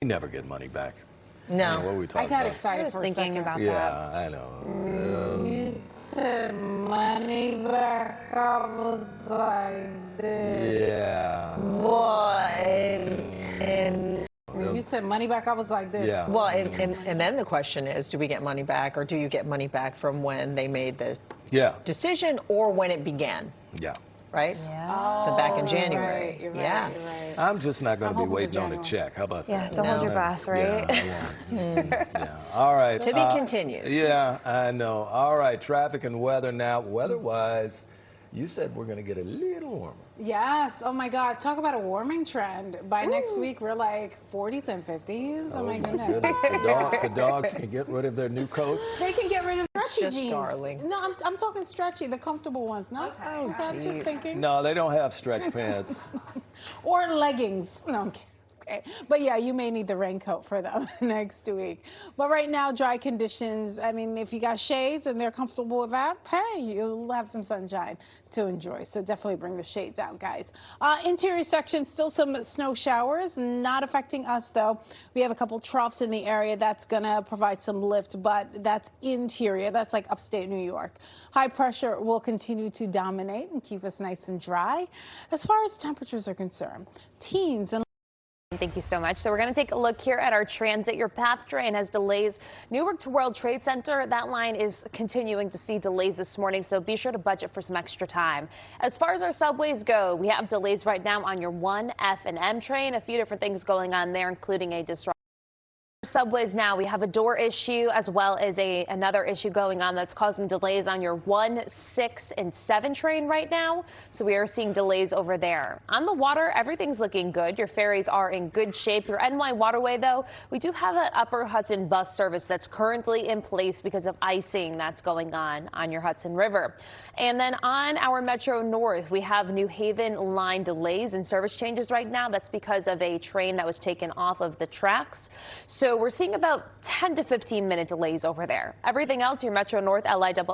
You never get money back. No. What are we talking I got about? excited I was for thinking a second. about that. Yeah, I know. You said money back. I was like this. Yeah. Boy. And when you said money back, I was like this. Yeah. Well, and then the question is, do we get money back, or do you get money back from when they made the decision or when it began? Yeah. Right? Yeah. So back in January. You're right, Yeah. you're right. I'm just not going to be hoping for waiting on a January. check. How about Yeah, that? don't hold your breath, right? Yeah, I won't. Yeah. All right. To be continued. Yeah, I know. All right, traffic and weather now. Weather-wise, you said we're going to get a little warmer. Yes. Oh my God. Talk about a warming trend. By next week, we're like 40s and 50s. Oh, my goodness. The dogs can get rid of their new coats. They can get rid of stretchy just jeans. darling. No, I'm talking stretchy, the comfortable ones. No, okay. I'm just thinking. No, they don't have stretch pants. Or leggings. No, I'm kidding. Okay. But yeah, you may need the raincoat for them next week. But right now, dry conditions. I mean, if you got shades and they're comfortable with that, hey, you'll have some sunshine to enjoy. So definitely bring the shades out, guys. Interior section, still some snow showers, not affecting us though. We have a couple troughs in the area that's gonna provide some lift, but that's interior. That's like upstate New York. High pressure will continue to dominate and keep us nice and dry. As far as temperatures are concerned, teens and Thank you so much. So we're going to take a look here at our transit. Your PATH train has delays. Newark to World Trade Center, that line is continuing to see delays this morning, so be sure to budget for some extra time. As far as our subways go, we have delays right now on your 1, F, and M train. A few different things going on there, including a disruption. Subways now, we have a door issue as well as another issue going on that's causing delays on your 1, 6, and 7 train right now. So we are seeing delays over there. On the water, everything's looking good. Your ferries are in good shape. Your NY Waterway, though, we do have that Upper Hudson bus service that's currently in place because of icing that's going on your Hudson River. And then on our Metro North, we have New Haven line delays and service changes right now. That's because of a train that was taken off of the tracks. So we're seeing about 10 to 15 minute delays over there. Everything else, your Metro North, your LIRR,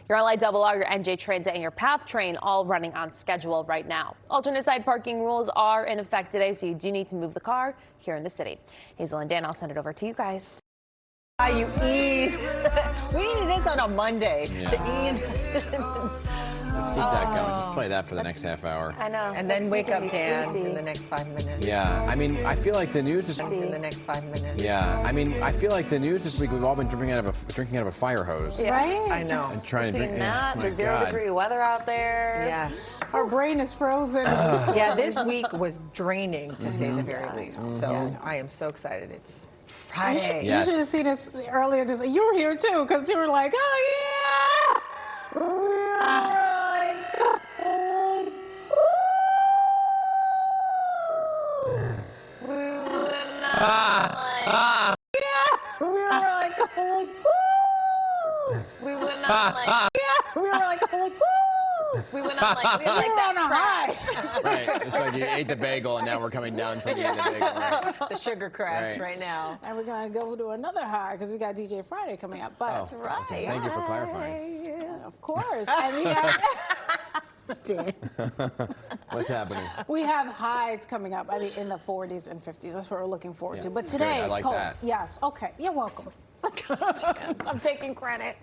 your NJ Transit, and your PATH train all running on schedule right now. Alternate side parking rules are in effect today, so you do need to move the car here in the city. Hazel and Dan, I'll send it over to you guys. You ease. We needed this on a Monday to ease. Let's keep that going. Just play that for the next half hour. I know. And then wake up Dan in the next 5 minutes. Yeah, I mean, I feel like the news this In the next 5 minutes. Yeah, I mean, I feel like the news this week we've all been drinking out of a fire hose. Yeah. right? I know. And trying to drink. Between that, my the 0-degree weather out there. Yeah. Our brain is frozen. Yeah, this week was draining to say the very least. So I am so excited. It's Friday. Yes. You should have seen us earlier this. You were here too, because you were like, "Oh yeah." We were like, "Oh, We went on like, we were like, "Oh, we went on like, we had like were that on a crash. Right, it's like you ate the bagel and now we're coming down from eating the bagel. Right. The sugar crash Right. right now. And we're gonna go to another high because we got DJ Friday coming up. But Awesome. Thank you for clarifying. yeah, of course. And we have What's happening? we have highs coming up. I mean, in the 40s and 50s. That's what we're looking forward to. But today Good, I it's like cold. that. Yes. Okay. You're welcome. I'm taking credit.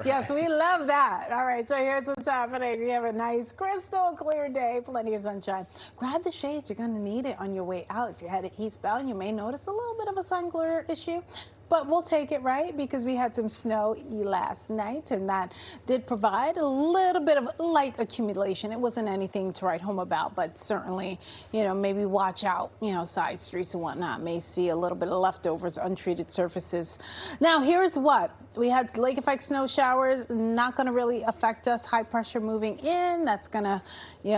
Yes, we love that. All right, so here's what's happening. We have a nice crystal clear day, plenty of sunshine. Grab the shades. You're going to need it on your way out. If you're headed eastbound, you may notice a little bit of a sun glare issue. But we'll take it, right? Because we had some snow last night, and that did provide a little bit of light accumulation. It wasn't anything to write home about, but certainly, maybe watch out, side streets and whatnot. May see a little bit of leftovers, untreated surfaces. Now, here's what. We had lake effect snow showers, not going to really affect us. High pressure moving in. That's going to,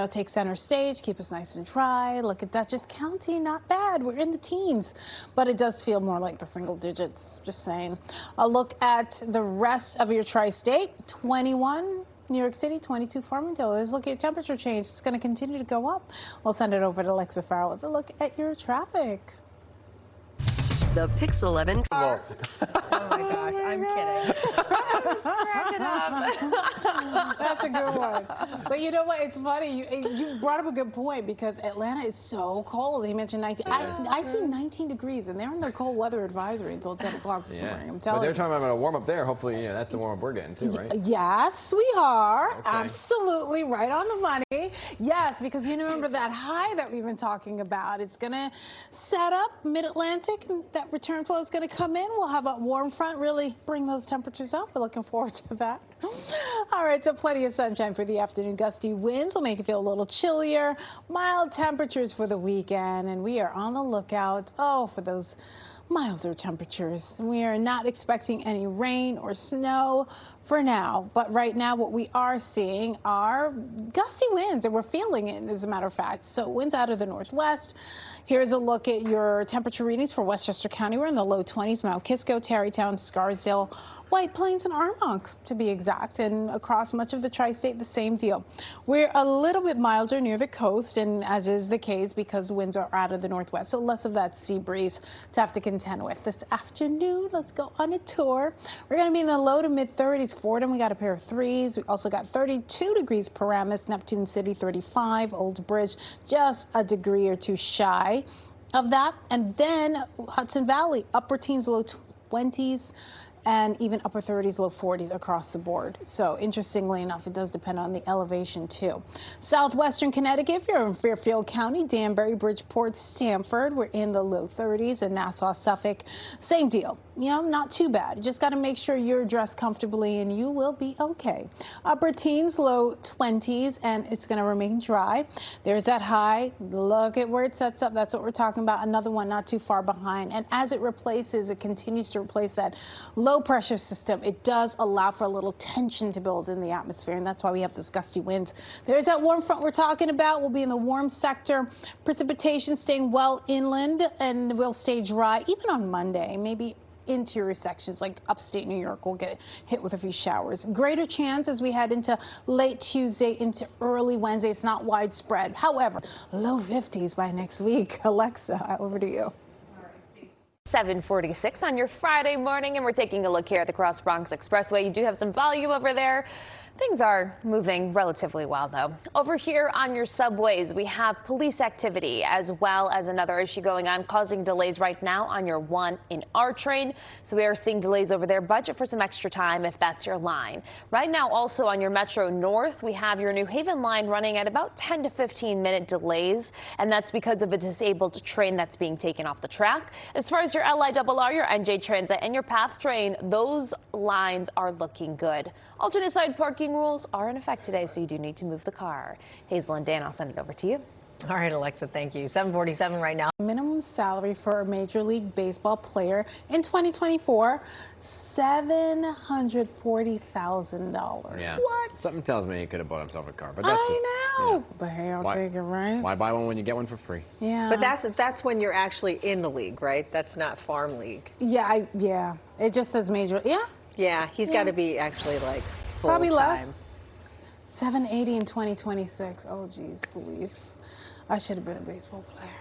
take center stage, keep us nice and dry. Look at Dutchess County, not bad. We're in the teens, but it does feel more like the single digits. Just saying. A look at the rest of your tri-state. 21 New York City, 22 Farmingdale. Let's look at your temperature change. It's going to continue to go up. We'll send it over to Alexa Farrell with a look at your traffic. The Pix 11 car. Oh my gosh, I'm kidding. Cracking up. That's a good one. But you know what? It's funny. You brought up a good point because Atlanta is so cold. He mentioned 19. I see 19 degrees, and they're in the cold weather advisory until 10 o'clock this morning. I'm telling you. But they're talking about a warm up there. Hopefully, that's the warm up we're getting too, right? Yes, we are. Okay. Absolutely right on the money. Yes, because you remember that high that we've been talking about. It's going to set up mid-Atlantic, and that return flow is going to come in. We'll have a warm front really bring those temperatures up. We're looking forward to that. All right, so plenty of sunshine for the afternoon. Gusty winds will make it feel a little chillier. Mild temperatures for the weekend, and we are on the lookout, for those milder temperatures. We are not expecting any rain or snow for now, but right now what we are seeing are gusty winds, and we're feeling it, as a matter of fact. So winds out of the northwest. Here's a look at your temperature readings for Westchester County. We're in the low 20s, Mount Kisco, Tarrytown, Scarsdale, White Plains, and Armonk, to be exact, and across much of the tri-state, the same deal. We're a little bit milder near the coast, and as is the case because winds are out of the northwest, so less of that sea breeze to have to contend with. This afternoon, let's go on a tour. We're going to be in the low to mid-30s. Fordham, we got a pair of threes. We also got 32 degrees Paramus, Neptune City 35, Old Bridge just a degree or two shy of that. And then Hudson Valley, upper teens, low 20s. And even upper 30s, low 40s across the board. So interestingly enough, it does depend on the elevation too. Southwestern Connecticut, if you're in Fairfield County, Danbury, Bridgeport, Stamford, we're in the low 30s, and Nassau, Suffolk, same deal. Not too bad. You just got to make sure you're dressed comfortably and you will be okay. Upper teens, low 20s, and it's going to remain dry. There's that high. Look at where it sets up. That's what we're talking about. Another one not too far behind. And as it continues to replace that low pressure system, it does allow for a little tension to build in the atmosphere, and that's why we have those gusty winds. There's that warm front we're talking about. We'll be in the warm sector. Precipitation staying well inland, and will stay dry even on Monday. Maybe interior sections like upstate New York will get hit with a few showers. Greater chance as we head into late Tuesday into early Wednesday. It's not widespread. However, low 50s by next week. Alexa, over to you. 7:46 on your Friday morning, and we're taking a look here at the Cross Bronx Expressway. You do have some volume over there. Things are moving relatively well, though. Over here on your subways, we have police activity as well as another issue going on, causing delays right now on your 1R train. So we are seeing delays over there. Budget for some extra time if that's your line. Right now, also on your Metro North, we have your New Haven line running at about 10 to 15-minute delays, and that's because of a disabled train that's being taken off the track. As far as your LIRR, your NJ Transit, and your PATH train, those lines are looking good. Alternate side parking rules are in effect today, so you do need to move the car. Hazel and Dan, I'll send it over to you. All right, Alexa, thank you. 7:47 right now. Minimum salary for a Major League Baseball player in 2024, $740,000. Yeah. What? Something tells me he could have bought himself a car, but that's just, I know. But hey, I'll take it, right? Why buy one when you get one for free? Yeah. But that's when you're actually in the league, right? That's not farm league. Yeah, yeah. It just says major. Yeah. Yeah, he's got to be actually like full Probably time. less. 780 in 2026. Oh, geez, Louise. I should have been a baseball player.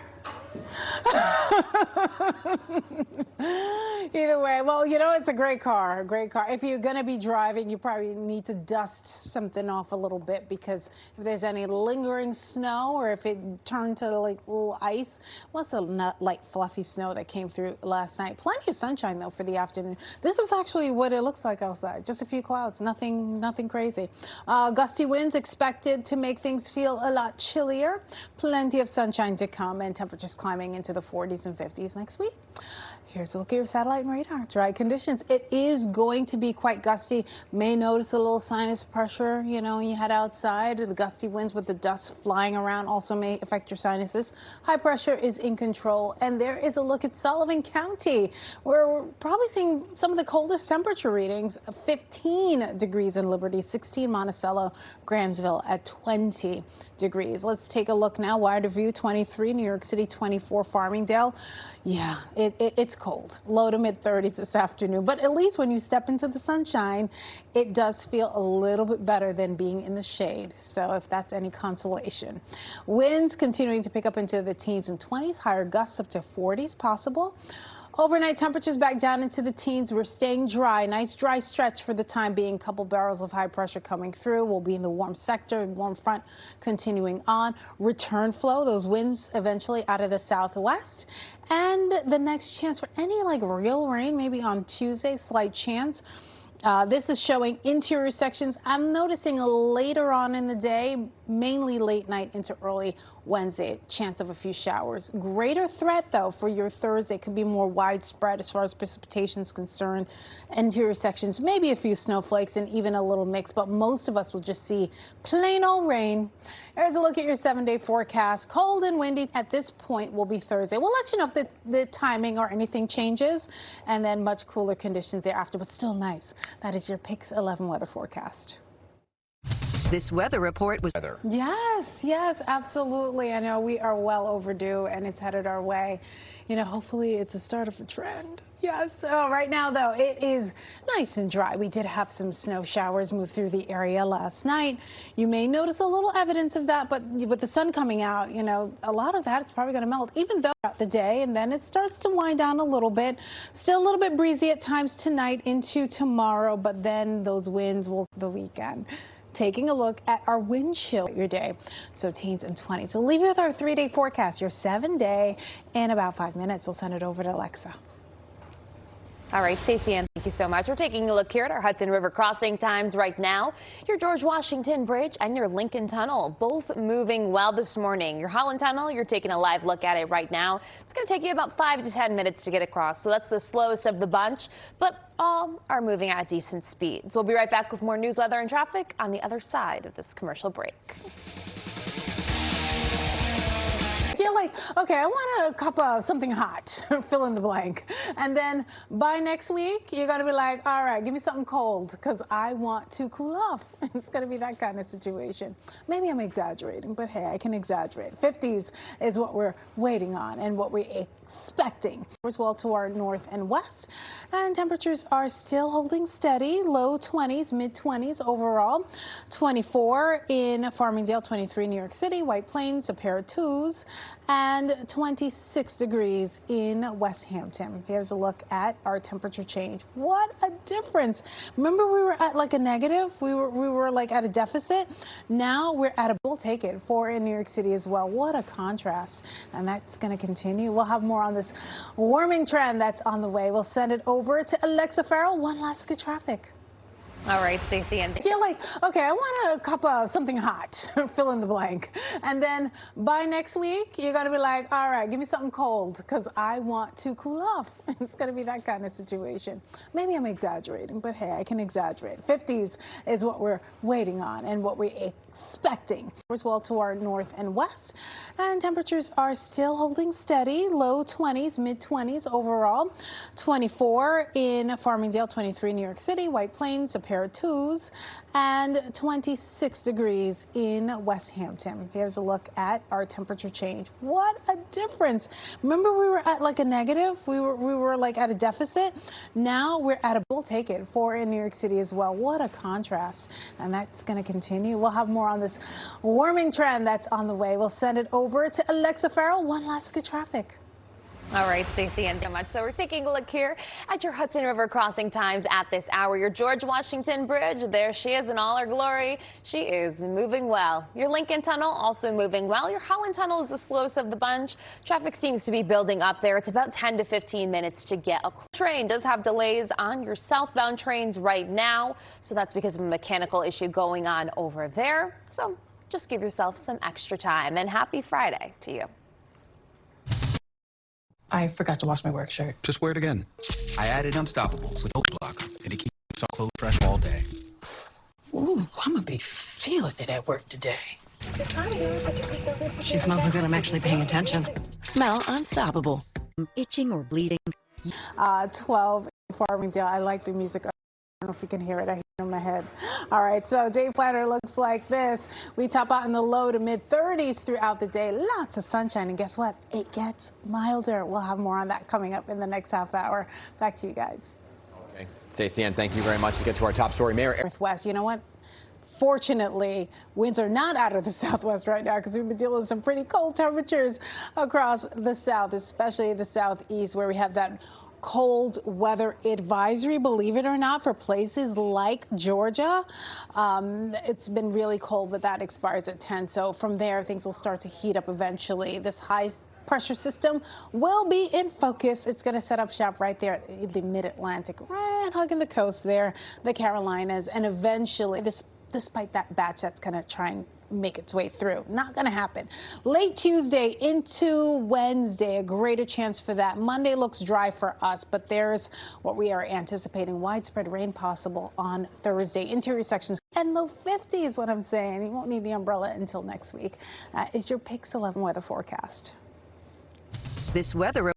Either way, well, it's a great car, If you're going to be driving, you probably need to dust something off a little bit, because if there's any lingering snow or if it turned to like little ice, what's the light fluffy snow that came through last night? Plenty of sunshine though for the afternoon. This is actually what it looks like outside. Just a few clouds, nothing crazy. Gusty winds expected to make things feel a lot chillier. Plenty of sunshine to come, and temperatures climbing into the 40s and 50s next week. Here's a look at your satellite and radar. Dry conditions. It is going to be quite gusty. May notice a little sinus pressure, when you head outside. The gusty winds with the dust flying around also may affect your sinuses. High pressure is in control. And there is a look at Sullivan County, where we're probably seeing some of the coldest temperature readings. 15 degrees in Liberty, 16 Monticello, Grahamsville at 20 degrees. Let's take a look now. Wider View 23, New York City 24, Farmingdale. Yeah, it's cold. Low to mid 30s this afternoon. But at least when you step into the sunshine, it does feel a little bit better than being in the shade. So if that's any consolation. Winds continuing to pick up into the teens and 20s, higher gusts up to 40s possible. Overnight temperatures back down into the teens. We're staying dry. Nice dry stretch for the time being. Couple barrels of high pressure coming through. We'll be in the warm sector. Warm front continuing on. Return flow. Those winds eventually out of the southwest. And the next chance for any real rain, maybe on Tuesday, slight chance. This is showing interior sections. I'm noticing later on in the day, mainly late night into early Wednesday, chance of a few showers. Greater threat, though, for your Thursday could be more widespread as far as precipitation is concerned. Interior sections, maybe a few snowflakes and even a little mix, but most of us will just see plain old rain. Here's a look at your 7-day forecast. Cold and windy at this point will be Thursday. We'll let you know if the timing or anything changes, and then much cooler conditions thereafter, but still nice. That is your PIX 11 weather forecast. This weather report was Yes, absolutely. I know we are well overdue and it's headed our way. Hopefully it's the start of a trend. Yes. Right now, though, it is nice and dry. We did have some snow showers move through the area last night. You may notice a little evidence of that, but with the sun coming out, a lot of that is probably going to melt, even though throughout the day, and then it starts to wind down a little bit. Still a little bit breezy at times tonight into tomorrow, but then those winds will the weekend. Taking a look at our wind chill your day, so teens and 20s. So we'll leave you with our 3-day forecast, your 7-day, in about 5 minutes. We'll send it over to Alexa. All right, Stacy-Ann, thank you so much. We're taking a look here at our Hudson River crossing times right now. Your George Washington Bridge and your Lincoln Tunnel, both moving well this morning. Your Holland Tunnel, you're taking a live look at it right now. It's going to take you about 5 to 10 minutes to get across, so that's the slowest of the bunch, but all are moving at a decent speed. So we'll be right back with more news, weather, and traffic on the other side of this commercial break. You're like, okay, I want a cup of something hot, fill in the blank. And then by next week, you're going to be like, all right, give me something cold because I want to cool off. It's going to be that kind of situation. Maybe I'm exaggerating, but hey, I can exaggerate. 50s is what we're waiting on and what we're expecting. As well to our north and west. And temperatures are still holding steady, low 20s, mid 20s overall. 24 in Farmingdale, 23 New York City, White Plains, a pair of 2s, and 26 degrees in West Hampton. Here's a look at our temperature change. What a difference. Remember we were at a negative? We were at a deficit. Now we're at a, we'll take it, 4 in New York City as well. What a contrast. And that's going to continue. We'll have more on this warming trend that's on the way. We'll send it over to Alexa Farrell. One last good traffic. All right, Stacy-Ann. You're like, okay, I want a cup of something hot, fill in the blank. And then by next week, you're going to be like, all right, give me something cold because I want to cool off. It's going to be that kind of situation. Maybe I'm exaggerating, but hey, I can exaggerate. 50s is what we're waiting on and what we're expecting. As well to our north and west. And temperatures are still holding steady, low 20s, mid 20s overall. 24 in Farmingdale, 23 New York City, White Plains, a pair of 2s, and 26 degrees in West Hampton. Here's a look at our temperature change. What a difference. Remember we were at a negative? We were at a deficit. Now we're at a, we'll take it, 4 in New York City as well. What a contrast. And that's going to continue. We'll have more on this warming trend that's on the way. We'll send it over to Alexa Farrell. One last good traffic. All right, Stacy-Ann, so much. So we're taking a look here at your Hudson River crossing times at this hour. Your George Washington Bridge, there she is in all her glory. She is moving well. Your Lincoln Tunnel also moving well. Your Holland Tunnel is the slowest of the bunch. Traffic seems to be building up there. It's about 10 to 15 minutes to get across. Train does have delays on your southbound trains right now, so that's because of a mechanical issue going on over there. So just give yourself some extra time, and happy Friday to you. I forgot to wash my work shirt. Just wear it again. I added Unstoppables with Oat Blocker, and it keeps our clothes fresh all day. Ooh, I'm gonna be feeling it at work today. She smells so good, I'm actually paying attention. Smell Unstoppable. itching or bleeding. 12 in Farmingdale. I like the music. I don't know if you can hear it. I hear it in my head. All right, so day planner looks like this. We top out in the low to mid 30s throughout the day. Lots of sunshine, and guess what? It gets milder. We'll have more on that coming up in the next half hour. Back to you guys. Okay, Stacy-Ann, thank you very much. Let's get to our top story. Mayor Northwest, you know what? Fortunately, winds are not out of the southwest right now because we've been dealing with some pretty cold temperatures across the south, especially the southeast, where we have that cold weather advisory, believe it or not, for places like Georgia. It's been really cold, but that expires at 10. So from there, things will start to heat up eventually. This high pressure system will be in focus. It's going to set up shop right there at the mid-Atlantic, right hugging the coast there, the Carolinas, and eventually, despite that batch that's going to try and make its way through. Not going to happen. Late Tuesday into Wednesday, a greater chance for that. Monday looks dry for us, but there's what we are anticipating, widespread rain possible on Thursday. Interior sections and low 50s, what I'm saying. You won't need the umbrella until next week. Is your PIX 11 weather forecast. This weather